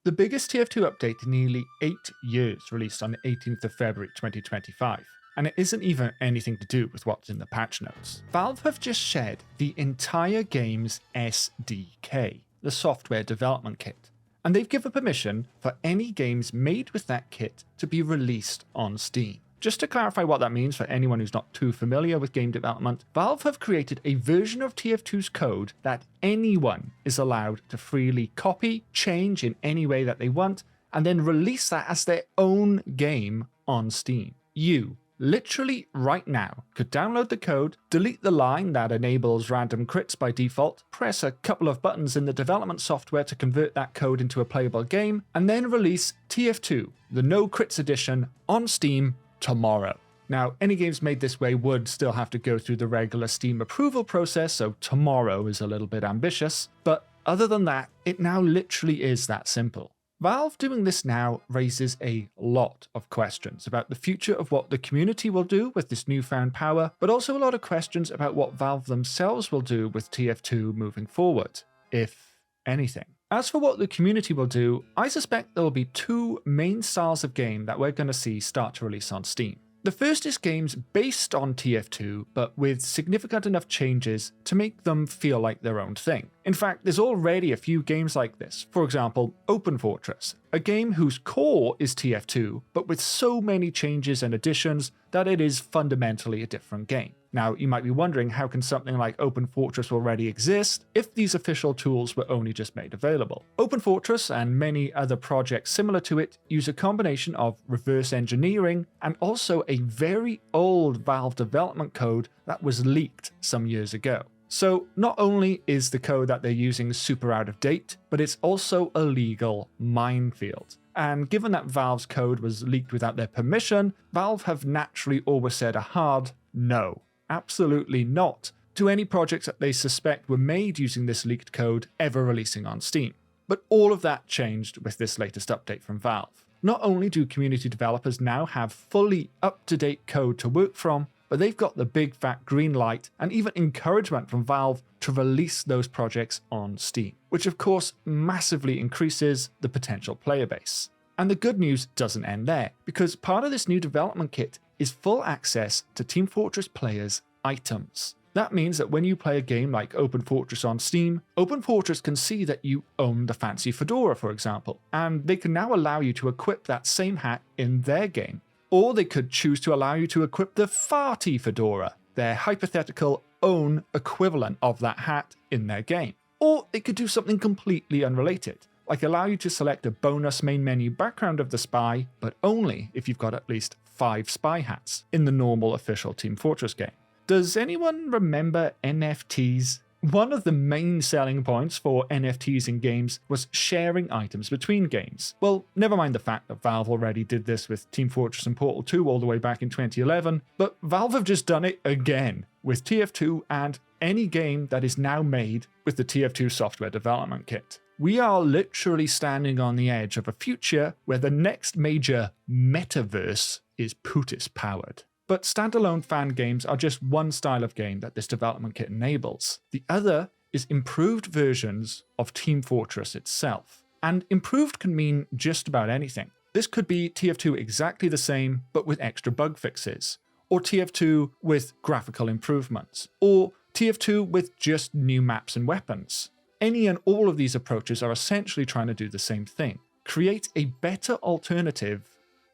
The biggest TF2 update in nearly 8 years released on the 18th of February 2025, and it isn't even anything to do with what's in the patch notes. Valve have just shared the entire game's SDK, the software development kit, and they've given permission for any games made with that kit to be released on Steam. Just to clarify what that means for anyone who's not too familiar with game development, Valve have created a version of TF2's code that anyone is allowed to freely copy, change in any way that they want, and then release that as their own game on Steam. You, literally right now, could download the code, delete the line that enables random crits by default, press a couple of buttons in the development software to convert that code into a playable game, and then release TF2, the No Crits edition, on Steam tomorrow. Now, any games made this way would still have to go through the regular Steam approval process, so tomorrow is a little bit ambitious, but other than that, it now literally is that simple. Valve doing this now raises a lot of questions about the future of what the community will do with this newfound power, but also a lot of questions about what Valve themselves will do with TF2 moving forward, if anything. As for what the community will do, I suspect there will be two main styles of game that we're going to see start to release on Steam. The first is games based on TF2, but with significant enough changes to make them feel like their own thing. In fact, there's already a few games like this. For example, Open Fortress, a game whose core is TF2, but with so many changes and additions that it is fundamentally a different game. Now, you might be wondering, how can something like Open Fortress already exist if these official tools were only just made available? Open Fortress and many other projects similar to it use a combination of reverse engineering and also a very old Valve development code that was leaked some years ago. So not only is the code that they're using super out of date, but it's also a legal minefield. And given that Valve's code was leaked without their permission, Valve have naturally always said a hard no. Absolutely not to any projects that they suspect were made using this leaked code ever releasing on Steam. But all of that changed with this latest update from Valve. Not only do community developers now have fully up-to-date code to work from, but they've got the big fat green light and even encouragement from Valve to release those projects on Steam, which of course massively increases the potential player base. And the good news doesn't end there, because part of this new development kit is full access to Team Fortress players' items. That means that when you play a game like Open Fortress on Steam, Open Fortress can see that you own the fancy fedora, for example, and they can now allow you to equip that same hat in their game. Or they could choose to allow you to equip the farty fedora, their hypothetical own equivalent of that hat in their game. Or they could do something completely unrelated, like allow you to select a bonus main menu background of the spy, but only if you've got at least 5 spy hats in the normal official Team Fortress game. Does anyone remember NFTs? One of the main selling points for NFTs in games was sharing items between games. Well, never mind the fact that Valve already did this with Team Fortress and Portal 2 all the way back in 2011, but Valve have just done it again with TF2 and any game that is now made with the TF2 software development kit. We are literally standing on the edge of a future where the next major metaverse is POTUS powered. But standalone fan games are just one style of game that this development kit enables. The other is improved versions of Team Fortress itself. And improved can mean just about anything. This could be TF2 exactly the same, but with extra bug fixes. Or TF2 with graphical improvements. Or TF2 with just new maps and weapons. Any and all of these approaches are essentially trying to do the same thing. Create a better alternative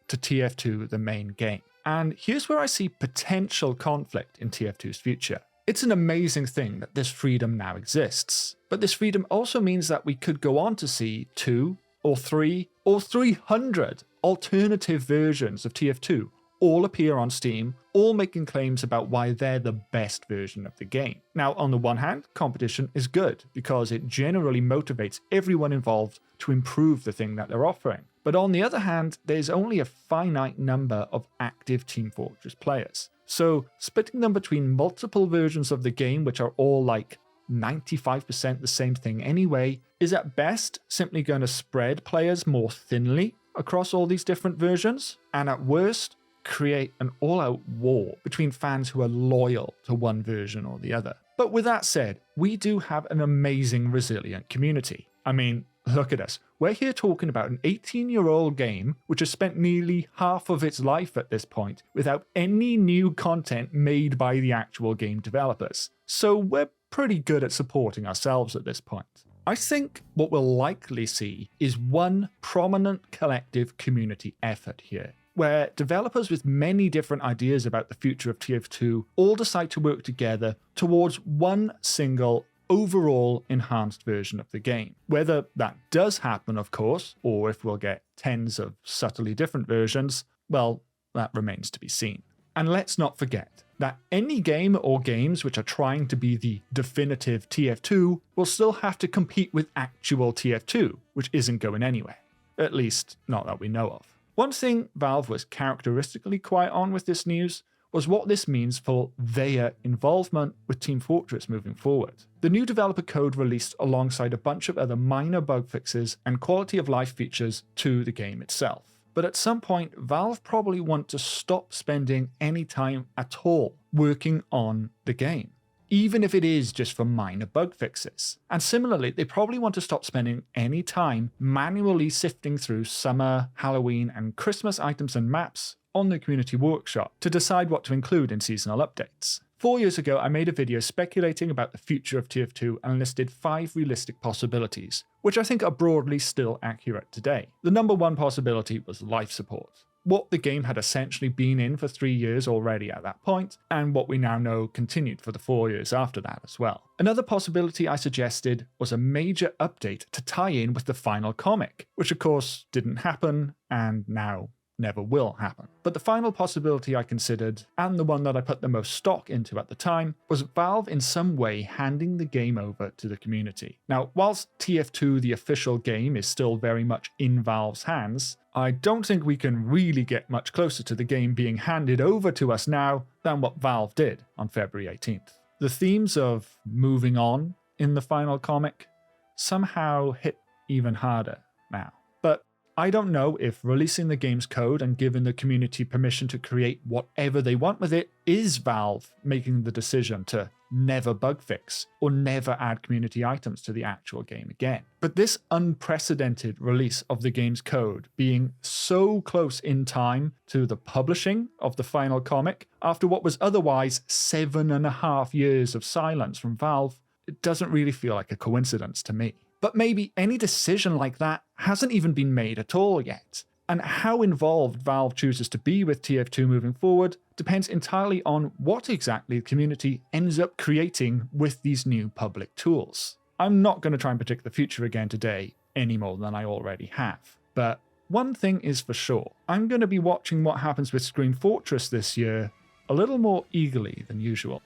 to TF2, the main game. And here's where I see potential conflict in TF2's future. It's an amazing thing that this freedom now exists, but this freedom also means that we could go on to see 2 or 3 or 300 alternative versions of TF2 all appear on Steam, all making claims about why they're the best version of the game. Now, on the one hand, competition is good because it generally motivates everyone involved to improve the thing that they're offering. But on the other hand, there's only a finite number of active Team Fortress players. So splitting them between multiple versions of the game, which are all like 95% the same thing anyway, is at best simply going to spread players more thinly across all these different versions, and at worst, create an all-out war between fans who are loyal to one version or the other. But with that said, we do have an amazing resilient community. I mean, look at us. We're here talking about an 18-year-old game which has spent nearly half of its life at this point without any new content made by the actual game developers. So we're pretty good at supporting ourselves at this point. I think what we'll likely see is one prominent collective community effort here, where developers with many different ideas about the future of TF2 all decide to work together towards one single overall enhanced version of the game. Whether that does happen, of course, or if we'll get tens of subtly different versions, well, that remains to be seen. And let's not forget that any game or games which are trying to be the definitive TF2 will still have to compete with actual TF2, which isn't going anywhere. At least, not that we know of. One thing Valve was characteristically quiet on with this news was what this means for their involvement with Team Fortress moving forward. The new developer code released alongside a bunch of other minor bug fixes and quality of life features to the game itself. But at some point, Valve probably want to stop spending any time at all working on the game, even if it is just for minor bug fixes. And similarly, they probably want to stop spending any time manually sifting through summer, Halloween, and Christmas items and maps on the community workshop to decide what to include in seasonal updates. 4 years ago, I made a video speculating about the future of TF2 and listed 5 realistic possibilities, which I think are broadly still accurate today. The number one possibility was life support, what the game had essentially been in for 3 years already at that point, and what we now know continued for the 4 years after that as well. Another possibility I suggested was a major update to tie in with the final comic, which of course didn't happen, and now never will happen. But the final possibility I considered, and the one that I put the most stock into at the time, was Valve in some way handing the game over to the community. Now, whilst TF2, the official game, is still very much in Valve's hands, I don't think we can really get much closer to the game being handed over to us now than what Valve did on February 18th. The themes of moving on in the final comic somehow hit even harder now. But I don't know if releasing the game's code and giving the community permission to create whatever they want with it is Valve making the decision to never bug fix or never add community items to the actual game again. But this unprecedented release of the game's code being so close in time to the publishing of the final comic after what was otherwise 7.5 years of silence from Valve, it doesn't really feel like a coincidence to me. But maybe any decision like that hasn't even been made at all yet. And how involved Valve chooses to be with TF2 moving forward depends entirely on what exactly the community ends up creating with these new public tools. I'm not going to try and predict the future again today, any more than I already have. But one thing is for sure, I'm going to be watching what happens with Team Fortress this year a little more eagerly than usual.